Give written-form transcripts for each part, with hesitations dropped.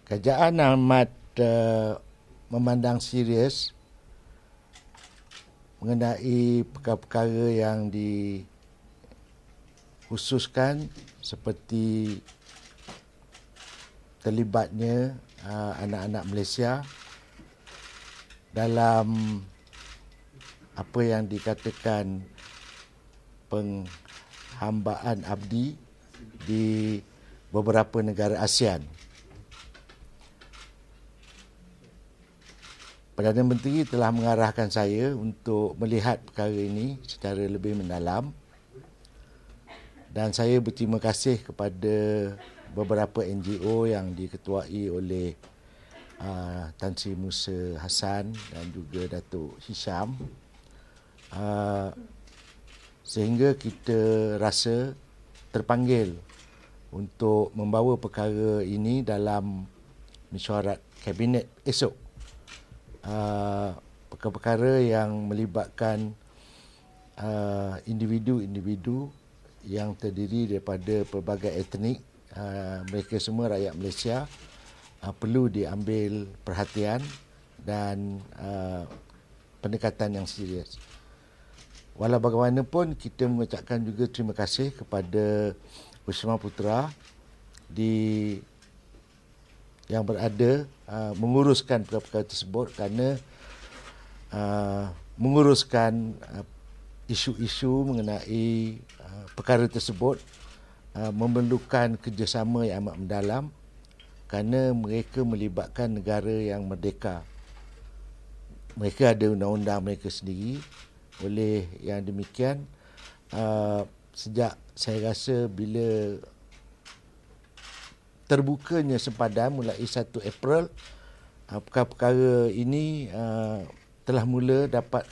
Kerajaan amat memandang serius mengenai perkara-perkara yang dikhususkan seperti terlibatnya anak-anak Malaysia dalam apa yang dikatakan penghambaan abdi di beberapa negara ASEAN. Perdana Menteri telah mengarahkan saya untuk melihat perkara ini secara lebih mendalam dan saya berterima kasih kepada beberapa NGO yang diketuai oleh Tan Sri Musa Hassan dan juga Datuk Hisham, sehingga kita rasa terpanggil untuk membawa perkara ini dalam mesyuarat Kabinet esok. Perkara-perkara yang melibatkan individu-individu yang terdiri daripada pelbagai etnik, mereka semua rakyat Malaysia, perlu diambil perhatian dan pendekatan yang serius. Walau bagaimanapun, kita mengucapkan juga terima kasih kepada Wisma Putra yang berada menguruskan perkara-perkara tersebut kerana menguruskan isu-isu mengenai perkara tersebut memerlukan kerjasama yang amat mendalam kerana mereka melibatkan negara yang merdeka. Mereka ada undang-undang mereka sendiri. Oleh yang demikian, sejak saya rasa bila terbukanya sempadan mulai 1 April, perkara-perkara ini telah mula dapat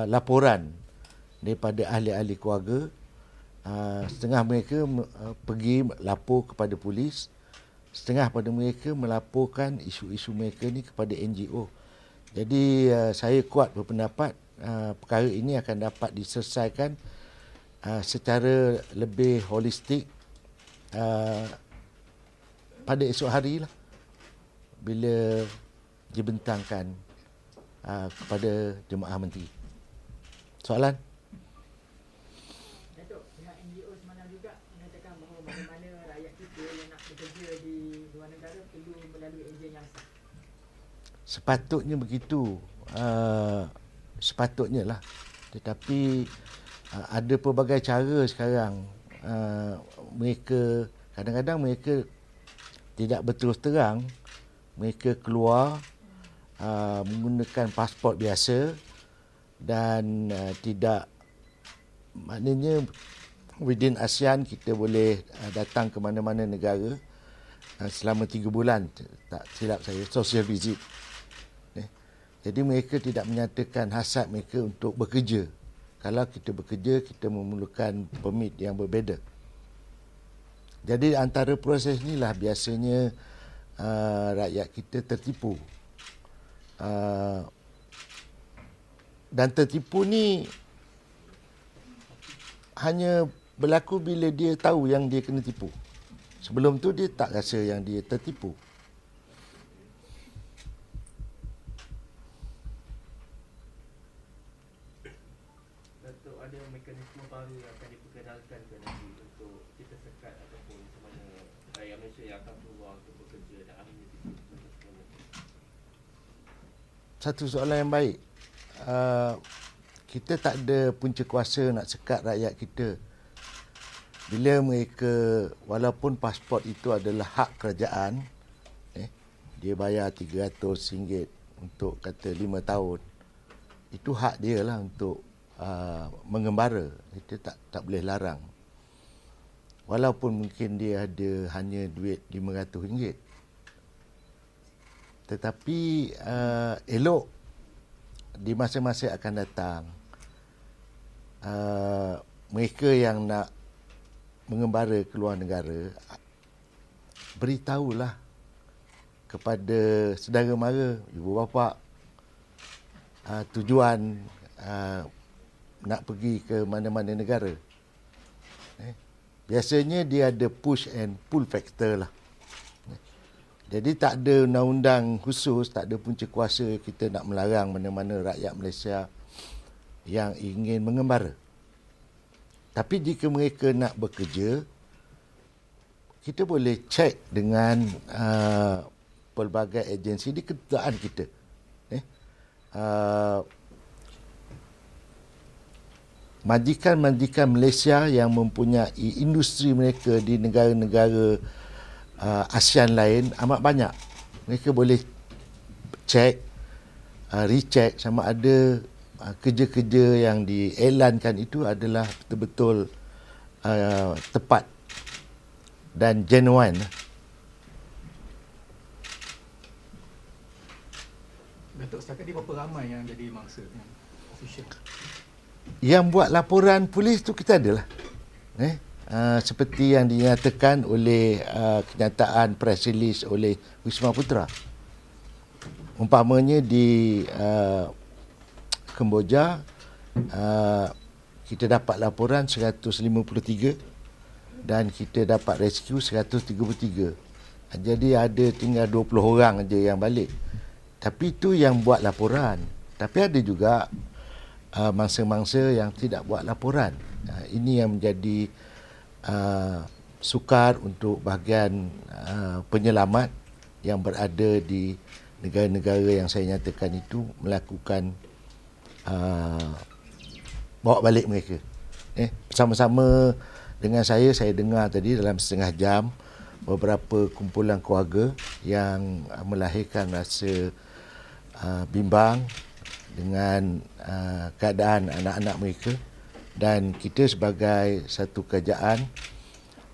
laporan daripada ahli-ahli keluarga. Setengah mereka pergi lapor kepada polis, setengah pada mereka melaporkan isu-isu mereka ni kepada NGO. Jadi saya kuat berpendapat perkara ini akan dapat diselesaikan secara lebih holistik pada esok hari lah, bila dibentangkan kepada Jemaah Menteri. Soalan? Datuk, pihak NGO semalam juga mengatakan bahawa bagaimana rakyat kita yang nak bekerja di luar negara perlu melalui ejen yang sah. Sepatutnya begitu. Sepatutnya lah. Tetapi ada pelbagai cara sekarang. Mereka kadang-kadang mereka tidak berterus terang, mereka keluar menggunakan pasport biasa dan tidak, maknanya within ASEAN kita boleh datang ke mana-mana negara selama 3 bulan, tak silap saya, social visit. Jadi mereka tidak menyatakan hasrat mereka untuk bekerja. Kalau kita bekerja, kita memerlukan permit yang berbeza. Jadi antara proses inilah biasanya rakyat kita tertipu. Dan tertipu ni hanya berlaku bila dia tahu yang dia kena tipu. Sebelum tu dia tak rasa yang dia tertipu. Datuk, ada mekanisme baru yang akan diperkenalkan ke nanti untuk kita sekat ataupun mana rakyat Malaysia yang akan keluar untuk bekerja dan akhirnya tipu. Satu soalan yang baik. Kita tak ada punca kuasa nak sekat rakyat kita. Bila mereka, walaupun pasport itu adalah hak kerajaan, dia bayar RM300 untuk kata 5 tahun. Itu hak dia lah untuk mengembara. Kita tak boleh larang. Walaupun mungkin dia ada hanya duit RM500. Tetapi elok di masa-masa akan datang, mereka yang nak mengembara ke luar negara, beritahulah kepada saudara mara, ibu bapa, tujuan nak pergi ke mana-mana negara. Biasanya dia ada push and pull factor lah. Jadi tak ada undang-undang khusus, tak ada punca kuasa kita nak melarang mana-mana rakyat Malaysia yang ingin mengembara. Tapi jika mereka nak bekerja, kita boleh cek dengan pelbagai agensi di kedutaan kita. Majikan-majikan Malaysia yang mempunyai industri mereka di negara-negara ASEAN lain amat banyak. Mereka boleh cek, recheck sama ada kerja-kerja yang dielankan itu adalah betul-betul tepat dan genuine. Datuk, setakat ni berapa ramai yang jadi mangsa yang official? Yang buat laporan polis tu kita adalah. Seperti yang dinyatakan oleh kenyataan press release oleh Wisma Putra. Umpamanya di Kemboja, kita dapat laporan 153 dan kita dapat rescue 133. Jadi ada tinggal 20 orang aja yang balik. Tapi itu yang buat laporan. Tapi ada juga mangsa-mangsa yang tidak buat laporan. Ini yang menjadi sukar untuk bahagian penyelamat yang berada di negara-negara yang saya nyatakan itu melakukan bawa balik mereka. Bersama-sama dengan saya dengar tadi dalam setengah jam beberapa kumpulan keluarga yang melahirkan rasa bimbang dengan keadaan anak-anak mereka, dan kita sebagai satu kerajaan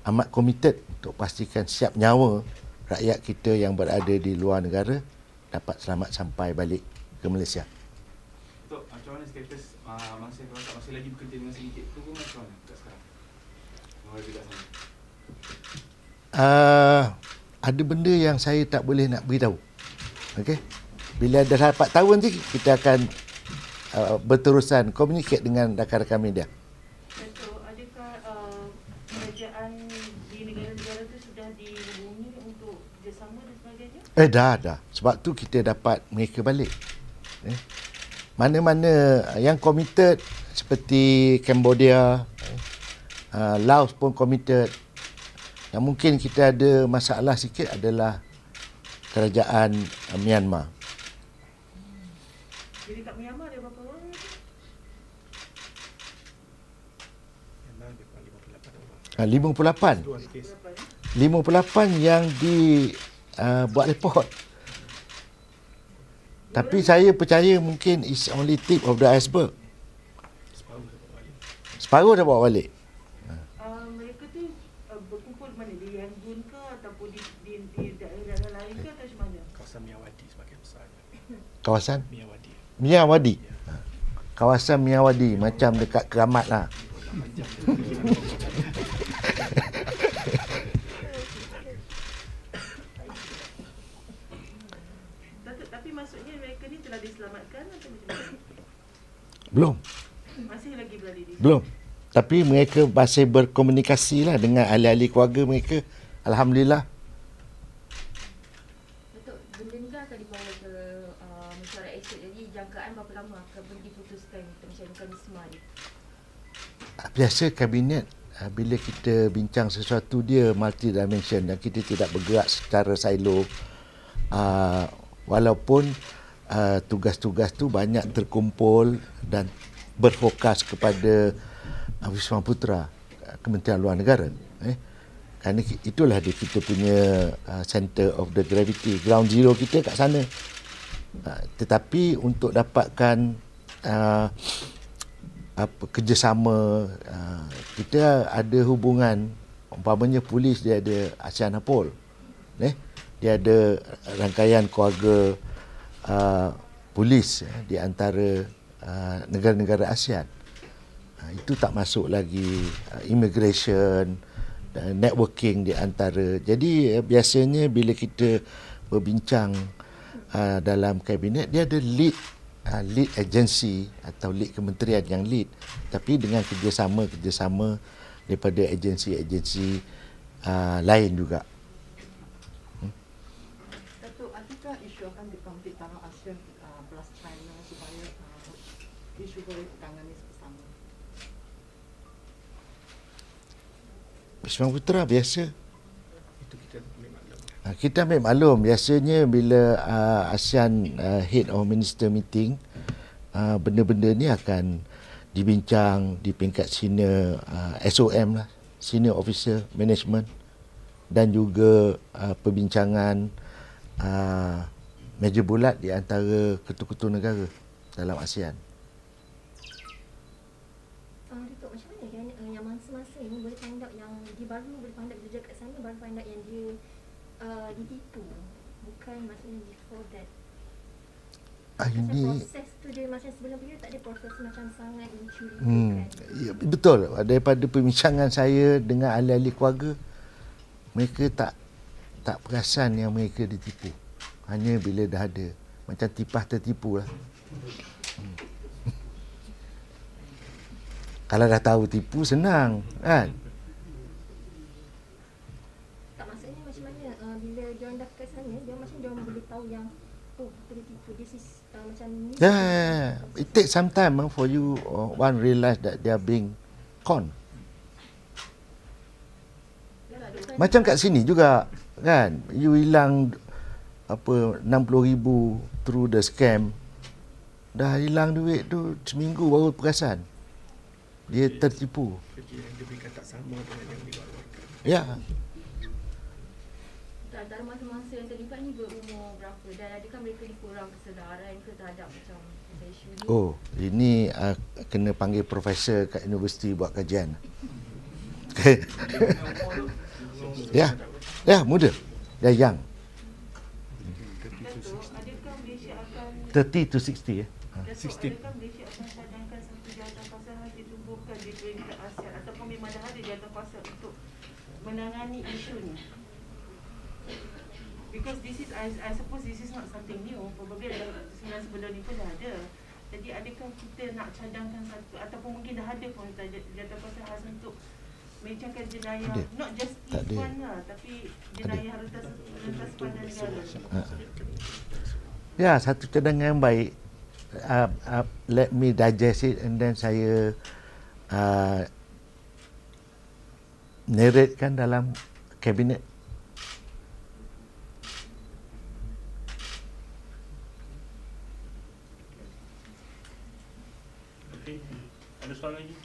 amat komited untuk pastikan siap nyawa rakyat kita yang berada di luar negara dapat selamat sampai balik ke Malaysia. Tok, macam mana status mangsa kalau tak masih lagi bekerja dengan sindiket tu pun macam mana kat sekarang? Warga kat sana. Ada benda yang saya tak boleh nak beritahu. Okey. Bila dah dapat tahu nanti kita akan berterusan communicate dengan rakan-rakan media. Datuk, adakah kerajaan di negara-negara itu sudah dihubungi untuk kerjasama dan sebagainya? Dah. Sebab tu kita dapat mereka balik. Mana-mana yang committed seperti Cambodia, Laos pun committed. Yang mungkin kita ada masalah sikit adalah kerajaan Myanmar. Jadi kat Myanmar ada berapa orang? Myanmar ada 58 orang. 58 yang buat report. Tapi saya percaya mungkin is only tip of the iceberg. Separuh dah bawa balik. Mereka tu berkumpul di mana? Di Yangon ke ataupun di daerah lain ke atau macam mana? Kawasan Miyawadi sebagai besarnya. Kawasan Miyawadi. Miyawadi. Kawasan Miyawadi macam dekat Keramat lah. Tapi maksudnya mereka ni telah diselamatkan atau macam mana? Belum. Masih lagi berada di Belum. Tapi mereka masih berkomunikasi lah dengan ahli-ahli keluarga mereka. Alhamdulillah. Datuk, benda ni kan akan dibawa ke mesyuarat esok. Jadi jangkaan berapa lama akan diputuskan macam mekanisme ni? Biasa kabinet bila kita bincang sesuatu dia multi-dimension dan kita tidak bergerak secara silo. Walaupun tugas-tugas tu banyak terkumpul dan berfokus kepada Wisma Putra, Kementerian Luar Negara. Kerana itulah dia kita punya center of the gravity, ground zero kita kat sana. Tetapi untuk dapatkan kerjasama, kita ada hubungan, umpamanya polis dia ada ASEAN Apol, dia ada rangkaian keluarga polis di antara negara-negara ASEAN. Itu tak masuk lagi immigration, networking di antara. Jadi biasanya bila kita berbincang dalam kabinet, dia ada lead agency atau lead kementerian yang lead, tapi dengan kerjasama daripada agensi-agensi lain juga. adakah isu akan dikonflik antara ASEAN plus China supaya isu boleh ditangani bersama? Ismail Putra biasa. Itu kita ambil maklum. Kita ambil maklum. Biasanya bila ASEAN Head of Minister meeting, benda-benda ni akan dibincang di peringkat senior SOM lah, Senior Officer Management, dan juga perbincangan meja bulat di antara ketua-ketua negara dalam ASEAN. Datuk, macam mana kan yang masa-masa ini boleh find out yang dia baru boleh find out dia kat sana, baru find out yang dia ditipu, bukan maksudnya before that. Macam Ini proses tu dia macam sebelum dia tak ada proses macam sangat mencurigakan. ya, betul. Daripada perbincangan saya dengan ahli-ahli keluarga, mereka tak perasan yang mereka ditipu. Hanya bila dah ada macam tipah tertipu lah. Kalau dah tahu tipu senang kan. Tak, maksudnya macam mana bila dia orang dah ke sana, dia macam dia orang boleh tahu yang oh kita ditipu, this is macam ni. Yeah, it takes some time for you one realize that they are being con. Macam kat sini juga kan, you hilang apa 60,000 through the scam, dah hilang duit tu seminggu baru perasan dia tertipu. Kerja yang diberikan tak sama dengan yang dikeluarkan. Ya. Dalam masa-masa yang terlibat ni berumur berapa, dan adakah mereka ni kurang kesedaran ke terhadap macam isu ni? Oh, ini kena panggil profesor kat universiti buat kajian. Ya, muda. Dia young. Datuk, adakah Malaysia akan 30 to 60 ya. Datuk, adakah Malaysia akan cadangkan satu jawatankuasa ditumbuhkan di peringkat ASEAN ataupun memang dah ada jawatankuasa untuk menangani isu ni? Because this is, I suppose this is not something new. Probably sebelum ni pun dah ada. Jadi adakah kita nak cadangkan satu ataupun mungkin dah ada pun jawatankuasa khas untuk mencangkan jenayah, Ada. not just Tak ada. Ikhwan lah, tapi jenayah rentas pandang negara. Ya, satu cadangan yang baik. Let me digest it and then saya narratekan dalam kabinet. Okey. Ada soalan lagi?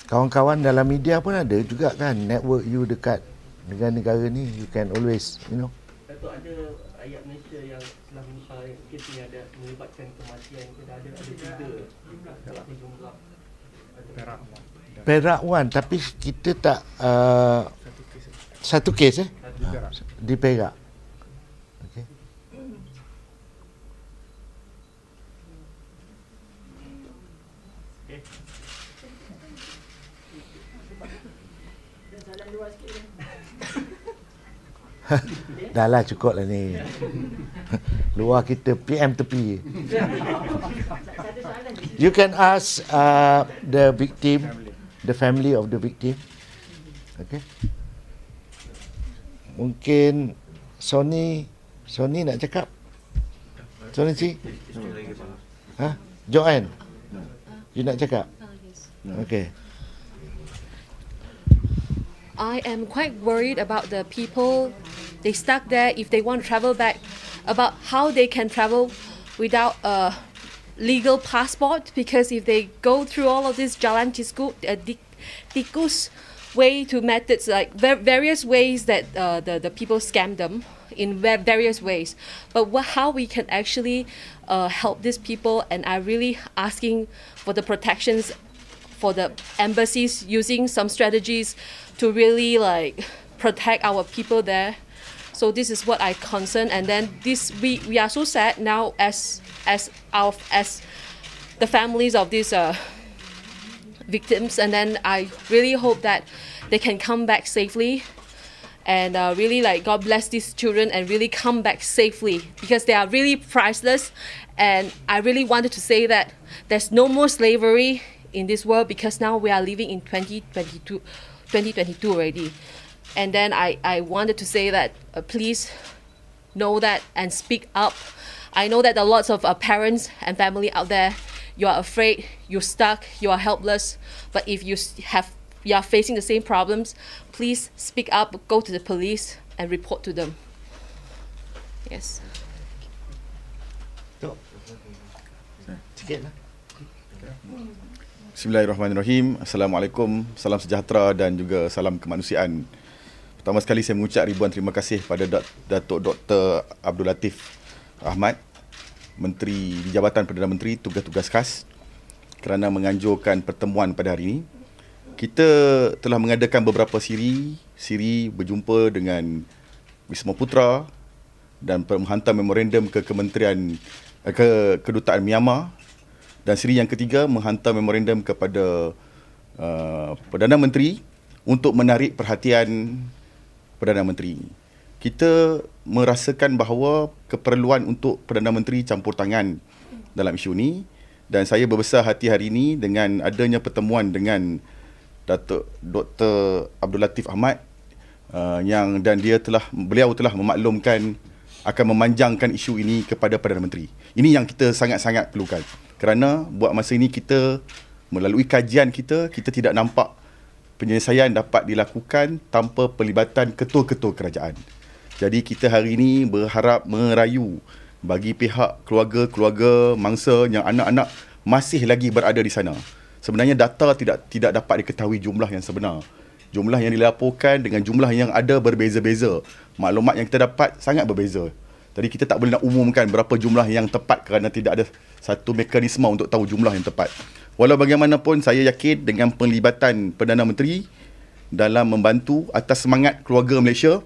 Kawan-kawan dalam media pun ada juga kan, network you dekat negara-negara ni, you can always, Datuk, ada ayat Malaysia yang telah kes ni ada melibatkan kematian ke, dah ada 3 dalam jumlah Perak. Perak one, tapi kita tak satu kes di Perak. Okay. Jalan luar sikit kan? Dah lah, cukup lah ni. Luar kita PM tepi. Satu soalan je. You can ask the victim, the family of the victim. Okay. Mungkin Sony nak cakap? Sony Cik? Ha? Joanne? You nak cakap? Okay. I am quite worried about the people, they stuck there, if they want to travel back, about how they can travel without a legal passport, because if they go through all of this jalan tikus way to methods, like various ways that the people scam them in various ways, but how we can actually help these people, and I'm really asking for the protections for the embassies using some strategies to really like protect our people there. So this is what I concern, and then this we are so sad now as the families of these victims, and then I really hope that they can come back safely, and really like God bless these children and really come back safely, because they are really priceless, and I really wanted to say that there's no more slavery in this world, because now we are living in 2022 already. And then I wanted to say that please know that and speak up. I know that there are lots of parents and family out there. You are afraid, you're stuck, you are helpless. But if you are facing the same problems, please speak up, go to the police and report to them. Yes. Sikitlah. Bismillahirrahmanirrahim. Assalamualaikum, salam sejahtera dan juga salam kemanusiaan. Pertama sekali saya mengucap ribuan terima kasih pada Datuk Dr. Abdul Latif Ahmad, Menteri di Jabatan Perdana Menteri Tugas-Tugas Khas, kerana menganjurkan pertemuan pada hari ini. Kita telah mengadakan beberapa siri berjumpa dengan Wisma Putra dan menghantar memorandum ke Kedutaan Myanmar, dan siri yang ketiga menghantar memorandum kepada Perdana Menteri untuk menarik perhatian Perdana Menteri. Kita merasakan bahawa keperluan untuk Perdana Menteri campur tangan dalam isu ini, dan saya berbesar hati hari ini dengan adanya pertemuan dengan Datuk Dr. Abdul Latif Ahmad beliau telah memaklumkan akan memanjangkan isu ini kepada Perdana Menteri. Ini yang kita sangat-sangat perlukan. Kerana buat masa ini kita melalui kajian kita tidak nampak penyelesaian dapat dilakukan tanpa pelibatan ketua-ketua kerajaan. Jadi kita hari ini berharap merayu bagi pihak keluarga mangsa yang anak-anak masih lagi berada di sana. Sebenarnya data tidak dapat diketahui jumlah yang sebenar. Jumlah yang dilaporkan dengan jumlah yang ada berbeza-beza. Maklumat yang kita dapat sangat berbeza. Jadi kita tak boleh nak umumkan berapa jumlah yang tepat kerana tidak ada satu mekanisme untuk tahu jumlah yang tepat. Walau bagaimanapun, saya yakin dengan penglibatan Perdana Menteri dalam membantu atas semangat keluarga Malaysia,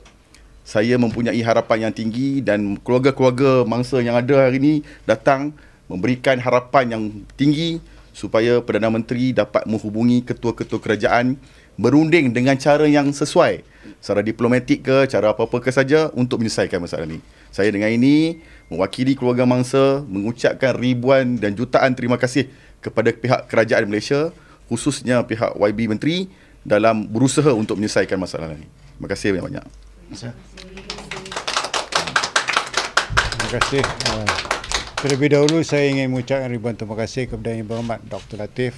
saya mempunyai harapan yang tinggi dan keluarga-keluarga mangsa yang ada hari ini datang memberikan harapan yang tinggi supaya Perdana Menteri dapat menghubungi ketua-ketua kerajaan, berunding dengan cara yang sesuai, secara diplomatik ke, cara apa-apa ke saja untuk menyelesaikan masalah ini. Saya dengan ini mewakili keluarga mangsa mengucapkan ribuan dan jutaan terima kasih kepada pihak kerajaan Malaysia, khususnya pihak YB Menteri dalam berusaha untuk menyelesaikan masalah ini. Terima kasih banyak-banyak. Terima kasih. Terlebih dahulu saya ingin mengucapkan ribuan terima kasih kepada Yang Berhormat Dr. Latif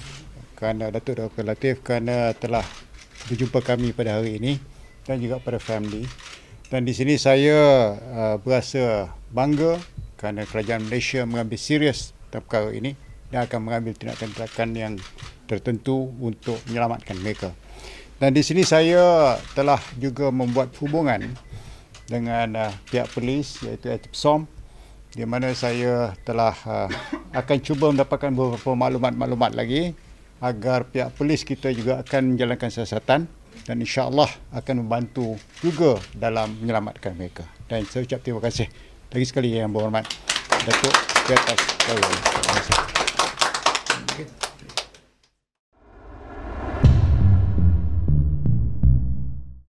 Datuk Dr. Latif kerana telah berjumpa kami pada hari ini dan juga pada family. Dan di sini saya berasa bangga kerana kerajaan Malaysia mengambil serius perkara ini dan akan mengambil tindakan-tindakan yang tertentu untuk menyelamatkan mereka. Dan di sini saya telah juga membuat hubungan dengan pihak polis iaitu ATPSOM, di mana saya telah akan cuba mendapatkan beberapa maklumat-maklumat lagi agar pihak polis kita juga akan menjalankan siasatan dan insya-Allah akan membantu juga dalam menyelamatkan mereka. Dan saya ucap terima kasih lagi sekali Yang Berhormat Datuk di atas. Terima kasih.